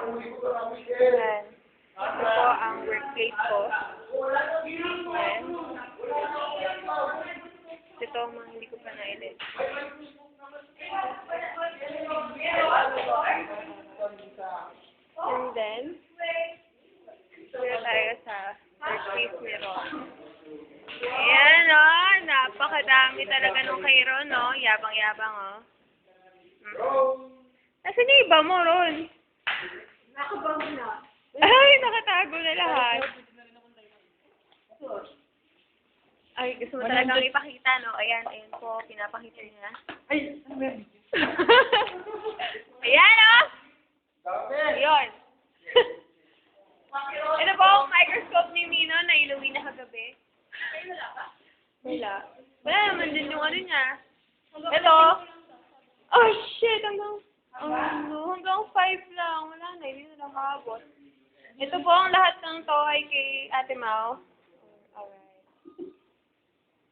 Ayan. Ito po ang workplace ko. Ayan. Ito ang mga hindi ko pa na-edit. And then, sila tayo sa workplace ni Ron. Ayan, o. Napakadami talaga nung kay Ron, no? Yabang-yabang, o. Nasaan yung iba mo, Ron? Nakabang na. Ay, nakatago na lahat. Ay, gusto mo talagang ipakita, no? Ayan, ayan po. Pinapakita niya. Ay, ano ba yan? Ayan, o! Ayun. Ito po ang microscope ni Mino na inuwi na kagabi. Wala. Wala naman din yung ano niya. Ito. Oh, shit! Hanggang 5 lang. Wala na, hindi na lang makabot. Ito po ang lahat ng toy kay Ate Mau. Alright.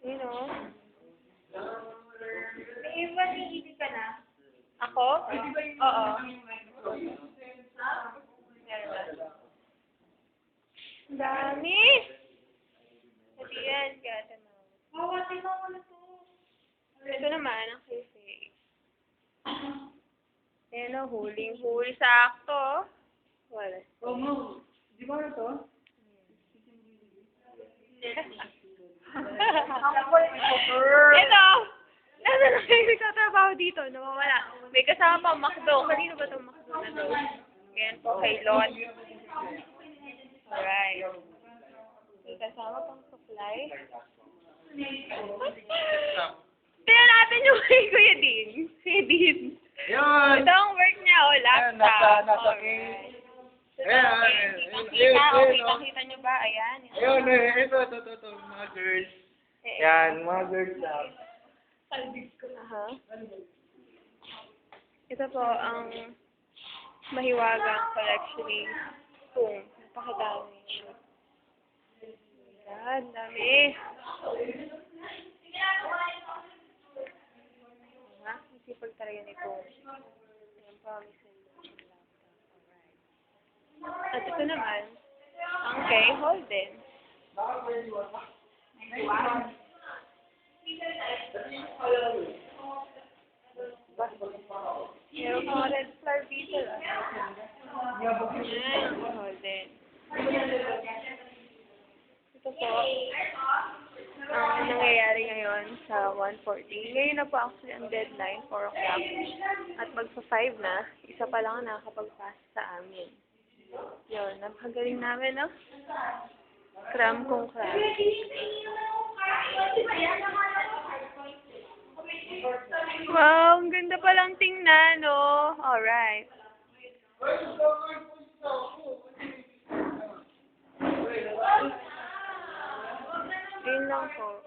You know. May iba ni ka na? Ako? Oo. Ang dami! Pati yan, kay Ate Mau. Mawatin mo na to. Ito naman, ang cafe. Ayan o, huling-huli sakto. Wala. Oh, mo. Di ba na to? Ito! Nasa na kayo nagtatrabaho dito? Nawawala. May kasama pang McDo. Kanino ba itong McDo na to? Ayan po, kay Lon. Alright. May kasama pang supply. Tingnan natin yung kay Kuya Dean. Kuya Dean. Yun! Ito ang work niya, o, laptop. Nasa Alright. Ayan, Kita nyo ba? Ayan. ayun, ito, mga girls. Yan, mga girls lang. Aha. Ito po ang mahiwagang collection ni Kung. Napakadami. Ayan, dami. Masipag talaga ni Kung. Ayan po, may sandwich ng laptop. Alright. At ito naman, ang kay Holden. Meron mga red star dito lang. Ayan, ang Holden. Ito po, ang nangyayari ngayon sa 1:40. Ngayon na po actually ang deadline, 4 o'clock. At magpa-5 na, isa pa lang ang nakakapag-pass sa amin. Yun, napakagaling namin, no? Cram kung cram. Wow, ang ganda palang tingnan, no? Alright. Yun lang po.